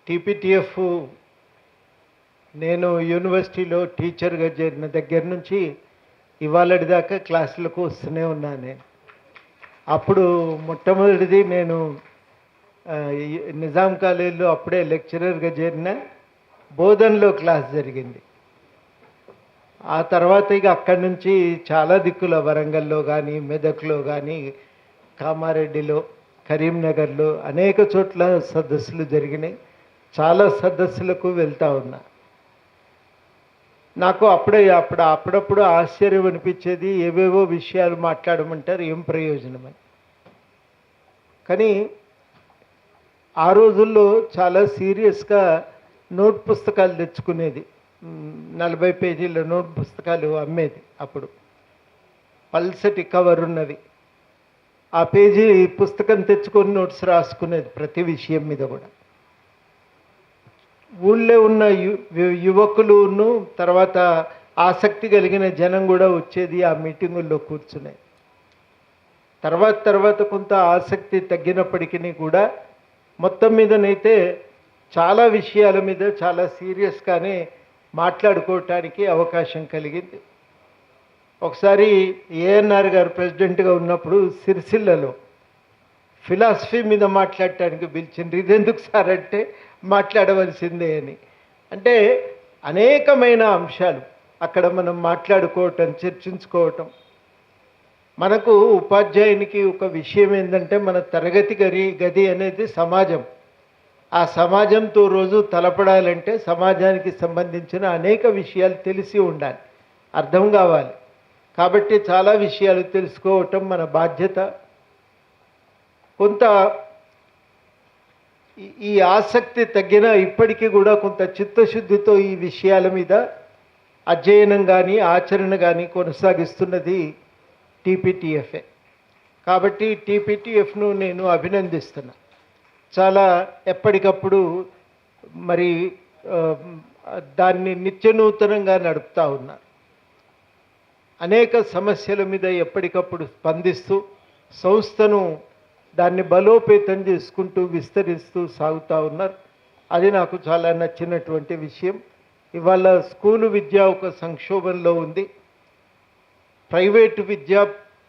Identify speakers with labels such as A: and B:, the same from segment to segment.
A: TPTF నేను యూనివర్సిటీలో టీచర్గా చేరిన దగ్గర నుంచి ఇవాళటి దాకా క్లాసులకు వస్తూనే ఉన్నాను. నేను అప్పుడు మొట్టమొదటిది నేను నిజాం కాలేజీలో అప్పుడే లెక్చరర్గా చేరిన, బోధనలో క్లాస్ జరిగింది. ఆ తర్వాత ఇక అక్కడి నుంచి చాలా దిక్కుల వరంగల్లో కానీ, మెదక్లో కానీ, కామారెడ్డిలో, కరీంనగర్లో అనేక చోట్ల సదస్సులు జరిగినాయి. చాలా సదస్సులకు వెళ్తూ ఉన్నా. నాకు అప్పుడప్పుడు ఆశ్చర్యం అనిపించేది, ఏవేవో విషయాలు మాట్లాడమంటారు, ఏం ప్రయోజనమని. కానీ ఆ రోజుల్లో చాలా సీరియస్గా నోట్ పుస్తకాలు తెచ్చుకునేది. 40 పేజీల నోట్ పుస్తకాలు అమ్మేది అప్పుడు, పల్సటి కవర్ ఉన్నవి. ఆ పేజీ పుస్తకం తెచ్చుకొని నోట్స్ రాసుకునేది ప్రతి విషయం మీద కూడా. ఊళ్ళో ఉన్న యువకులను, తర్వాత ఆసక్తి కలిగిన జనం కూడా వచ్చేది ఆ మీటింగుల్లో కూర్చునేది. తర్వాత కొంత ఆసక్తి తగ్గినప్పటికీ కూడా మొత్తం మీదనైతే చాలా విషయాల మీద చాలా సీరియస్గానే మాట్లాడుకోవటానికి అవకాశం కలిగింది. ఒకసారి ఏఎన్ఆర్ గారు ప్రెసిడెంట్గా ఉన్నప్పుడు సిరిసిల్లలో ఫిలాసఫీ మీద మాట్లాడటానికి పిలిచిండ్రు. ఇదెందుకు సార్ అంటే, మాట్లాడవలసిందే అని. అంటే అనేకమైన అంశాలు అక్కడ మనం మాట్లాడుకోవటం, చర్చించుకోవటం. మనకు ఉపాధ్యాయునికి ఒక విషయం ఏంటంటే, మన తరగతి గది అనేది సమాజం. ఆ సమాజంతో రోజు తలపడాలంటే సమాజానికి సంబంధించిన అనేక విషయాలు తెలిసి ఉండాలి, అర్థం కావాలి. కాబట్టి చాలా విషయాలు తెలుసుకోవటం మన బాధ్యత. కొంత ఈ ఆసక్తి తగ్గిన ఇప్పటికీ కూడా కొంత చిత్తశుద్ధితో ఈ విషయాల మీద అధ్యయనం కానీ ఆచరణ కానీ కొనసాగిస్తున్నది టీపీటీఎఫ్ఏ. కాబట్టి టీపీటీఎఫ్ను నేను అభినందిస్తున్నా. చాలా ఎప్పటికప్పుడు మరి దాన్ని నిత్యనూతనంగా నడుపుతూ ఉన్నారు. అనేక సమస్యల మీద ఎప్పటికప్పుడు స్పందిస్తూ సంస్థను దాన్ని బలోపేతం చేసుకుంటూ విస్తరిస్తూ సాగుతూ ఉన్నారు. అది నాకు చాలా నచ్చినటువంటి విషయం. ఇవాళ స్కూలు విద్య ఒక సంక్షోభంలో ఉంది. ప్రైవేటు విద్య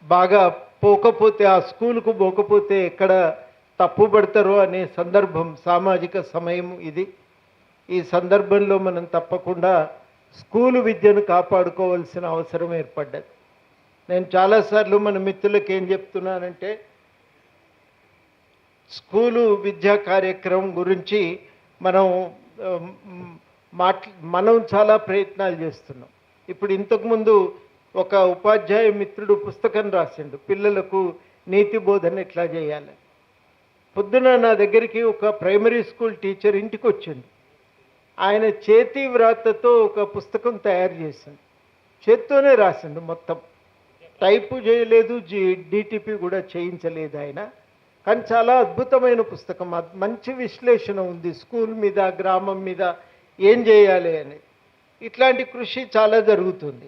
A: బాగా పోకపోతే, ఆ స్కూలుకు పోకపోతే ఎక్కడ తప్పుపడతారో అనే సందర్భం, సామాజిక సమయం ఇది. ఈ సందర్భంలో మనం తప్పకుండా స్కూలు విద్యను కాపాడుకోవాల్సిన అవసరం ఏర్పడ్డది. నేను చాలాసార్లు మన మిత్రులకు ఏం చెప్తున్నానంటే, స్కూలు విద్యా కార్యక్రమం గురించి మనం చాలా ప్రయత్నాలు చేస్తున్నాం. ఇప్పుడు ఇంతకుముందు ఒక ఉపాధ్యాయ మిత్రుడు పుస్తకం రాసిండు, పిల్లలకు నీతి బోధన ఎట్లా చేయాలి. పొద్దున నా దగ్గరికి ఒక ప్రైమరీ స్కూల్ టీచర్ ఇంటికి వచ్చిండు. ఆయన చేతి వ్రాతతో ఒక పుస్తకం తయారు చేసిండు, చేత్తోనే రాసిండు మొత్తం. టైపు చేయలేదు, డిటిపి కూడా చేయించలేదు ఆయన. కానీ చాలా అద్భుతమైన పుస్తకం, మంచి విశ్లేషణ ఉంది స్కూల్ మీద, గ్రామం మీద ఏం చేయాలి అని. ఇట్లాంటి కృషి చాలా జరుగుతుంది.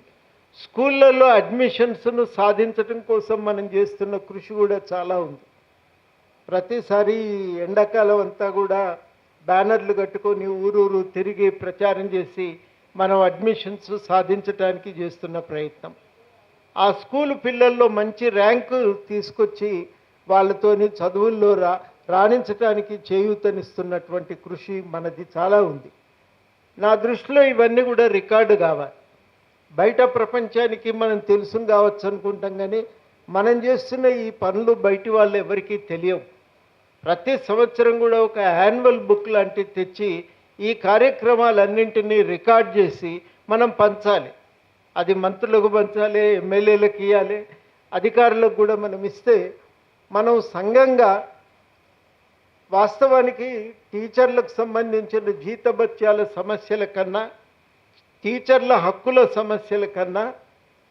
A: స్కూళ్ళల్లో అడ్మిషన్స్ను సాధించడం కోసం మనం చేస్తున్న కృషి కూడా చాలా ఉంది. ప్రతిసారి ఎండాకాలం అంతా కూడా బ్యానర్లు కట్టుకొని ఊరూరు తిరిగి ప్రచారం చేసి మనం అడ్మిషన్స్ సాధించడానికి చేస్తున్న ప్రయత్నం. ఆ స్కూలు పిల్లల్లో మంచి ర్యాంకు తీసుకొచ్చి వాళ్ళతోని చదువుల్లో రాణించడానికి చేయూతనిస్తున్నటువంటి కృషి మనది చాలా ఉంది. నా దృష్టిలో ఇవన్నీ కూడా రికార్డు కావాలి. బయట ప్రపంచానికి మనం తెలుసు కావచ్చు అనుకుంటాం, కానీ మనం చేస్తున్న ఈ పనులు బయటి వాళ్ళు ఎవరికీ తెలియవు. ప్రతి సంవత్సరం కూడా ఒక యాన్యువల్ బుక్ లాంటివి తెచ్చి ఈ కార్యక్రమాలన్నింటినీ రికార్డ్ చేసి మనం పంచాలి. అది మంత్రులకు పంచాలి, ఎమ్మెల్యేలకు ఇవ్వాలి, అధికారులకు కూడా మనం ఇస్తే, మనం సంఘంగా వాస్తవానికి టీచర్లకు సంబంధించిన జీతభత్యాల సమస్యల కన్నా, టీచర్ల హక్కుల సమస్యల కన్నా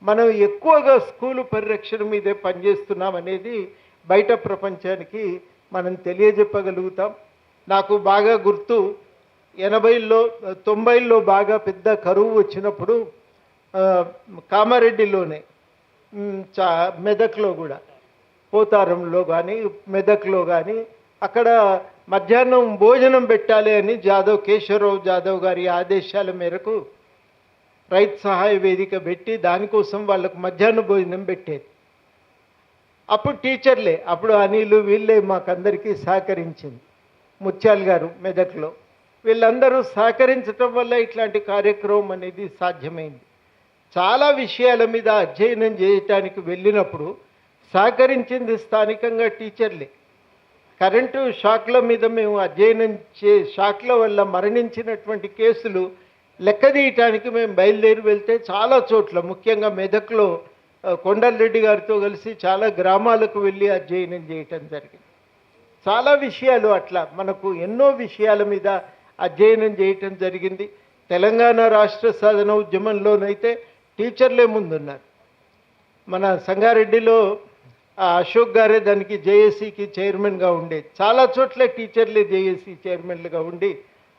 A: మనం ఎక్కువగా స్కూలు పరిరక్షణ మీదే పనిచేస్తున్నాం అనేది బయట ప్రపంచానికి మనం తెలియజెప్పగలుగుతాం. నాకు బాగా గుర్తు, 80లో 90లో బాగా పెద్ద కరువు వచ్చినప్పుడు కామారెడ్డిలోనే, మెదక్లో కూడా, పోతారంలో కానీ మెదక్లో కానీ అక్కడ మధ్యాహ్నం భోజనం పెట్టాలి అని కేశవరావు జాదవ్ గారి ఆదేశాల మేరకు రైతు సహాయ వేదిక పెట్టి దానికోసం వాళ్ళకు మధ్యాహ్న భోజనం పెట్టేది. అప్పుడు టీచర్లే, అప్పుడు అనిలు వీళ్ళే మాకందరికీ సహకరించింది. ముత్యాల్ గారు మెదక్లో, వీళ్ళందరూ సహకరించటం వల్ల ఇట్లాంటి కార్యక్రమం అనేది సాధ్యమైంది. చాలా విషయాల మీద అధ్యయనం చేయటానికి వెళ్ళినప్పుడు సహకరించింది స్థానికంగా టీచర్లే. కరెంటు షాక్ల మీద మేము అధ్యయనం షాక్ల వల్ల మరణించినటువంటి కేసులు లెక్కదీయటానికి మేము బయలుదేరి వెళ్తే చాలా చోట్ల, ముఖ్యంగా మెదక్లో కొండలరెడ్డి గారితో కలిసి చాలా గ్రామాలకు వెళ్ళి అధ్యయనం చేయటం జరిగింది. చాలా విషయాలు అట్లా మనకు ఎన్నో విషయాల మీద అధ్యయనం చేయటం జరిగింది. తెలంగాణ రాష్ట్ర సాధన ఉద్యమంలోనైతే టీచర్లే ముందున్నారు. మన సంగారెడ్డిలో అశోక్ గారే దానికి జేఏసీకి చైర్మన్గా ఉండేది. చాలా చోట్ల టీచర్లే జేఏసీ చైర్మన్లుగా ఉండి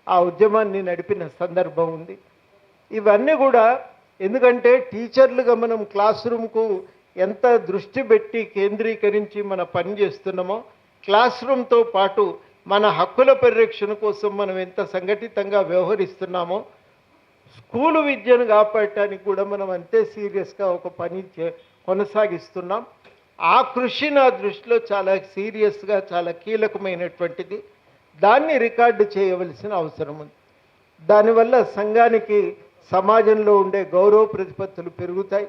A: ఆ ఉద్యమాన్ని నడిపిన సందర్భం ఉంది. ఇవన్నీ కూడా ఎందుకంటే టీచర్లుగా మనం క్లాస్ రూమ్కు ఎంత దృష్టి పెట్టి కేంద్రీకరించి మన పని చేస్తున్నామో, క్లాస్ రూమ్తో పాటు మన హక్కుల పరిరక్షణ కోసం మనం ఎంత సంఘటితంగా వ్యవహరిస్తున్నామో, స్కూలు విద్యను కాపాడటానికి కూడా మనం అంతే సీరియస్గా ఒక పని కొనసాగిస్తున్నాం. ఆ కృషి నా దృష్టిలో చాలా సీరియస్గా, చాలా కీలకమైనటువంటిది. దాన్ని రికార్డు చేయవలసిన అవసరం ఉంది. దానివల్ల సంఘానికి సమాజంలో ఉండే గౌరవ ప్రతిపత్తులు పెరుగుతాయి.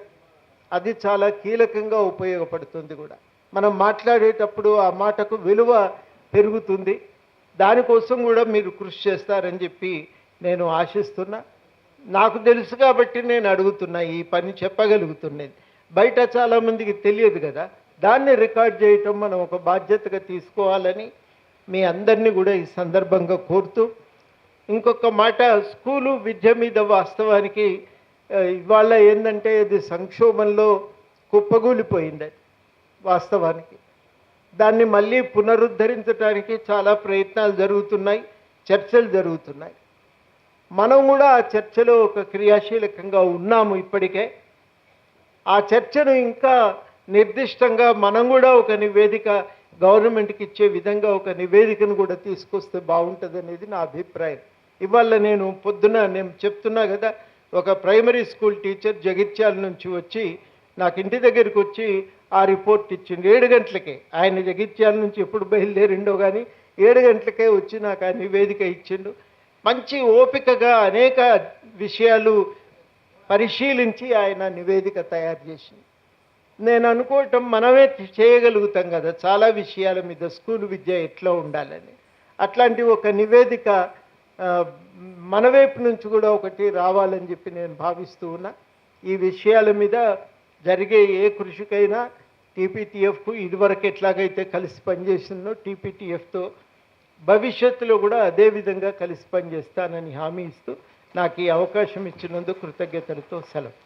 A: అది చాలా కీలకంగా ఉపయోగపడుతుంది కూడా. మనం మాట్లాడేటప్పుడు ఆ మాటకు విలువ పెరుగుతుంది. దానికోసం కూడా మీరు కృషి చేస్తారని చెప్పి నేను ఆశిస్తున్నా. నాకు తెలుసు కాబట్టి నేను అడుగుతున్నా, ఈ పని చెప్పగలుగుతున్నది. బయట చాలామందికి తెలియదు కదా, దాన్ని రికార్డ్ చేయటం మనం ఒక బాధ్యతగా తీసుకోవాలని మీ అందరినీ కూడా ఈ సందర్భంగా కోరుతూ, ఇంకొక మాట, స్కూలు విద్య మీద వాస్తవానికి ఇవాళ ఏంటంటే ఇది సంక్షోభంలో కుప్పగూలిపోయింది. వాస్తవానికి దాన్ని మళ్ళీ పునరుద్ధరించడానికి చాలా ప్రయత్నాలు జరుగుతున్నాయి, చర్చలు జరుగుతున్నాయి. మనం కూడా ఆ చర్చలో ఒక క్రియాశీలకంగా ఉన్నాము ఇప్పటికే. ఆ చర్చను ఇంకా నిర్దిష్టంగా మనం కూడా ఒక నివేదిక గవర్నమెంట్కి ఇచ్చే విధంగా ఒక నివేదికను కూడా తీసుకొస్తే బాగుంటుంది అనేది నా అభిప్రాయం. ఇవాళ నేను పొద్దున నేను చెప్తున్నా కదా, ఒక ప్రైమరీ స్కూల్ టీచర్ జగిత్యాల నుంచి వచ్చి నాకు ఇంటి దగ్గరికి వచ్చి ఆ రిపోర్ట్ ఇచ్చిండు 7 గంటలకే. ఆయన జగిత్యాల నుంచి ఎప్పుడు బయలుదేరిండో కానీ 7 గంటలకే వచ్చి నాకు ఆ నివేదిక ఇచ్చిండు. మంచి ఓపికగా అనేక విషయాలు పరిశీలించి ఆయన నివేదిక తయారు చేసింది. నేను అనుకోవటం మనమే చేయగలుగుతాం కదా చాలా విషయాల మీద, స్కూల్ విద్య ఎట్లా ఉండాలని. అట్లాంటి ఒక నివేదిక మన వైపు నుంచి కూడా ఒకటి రావాలని చెప్పి నేను భావిస్తూ ఉన్నా. ఈ విషయాల మీద జరిగే ఏ కృషికైనా టీపీటీఎఫ్కు ఇదివరకు ఎట్లాగైతే కలిసి పనిచేసిందో టీపీటీఎఫ్తో భవిష్యత్తులో కూడా అదే విధంగా కలిసి పనిచేస్తానని హామీ ఇస్తూ నాకు ఈ అవకాశం ఇచ్చినందుకు కృతజ్ఞతలతో సెలవు.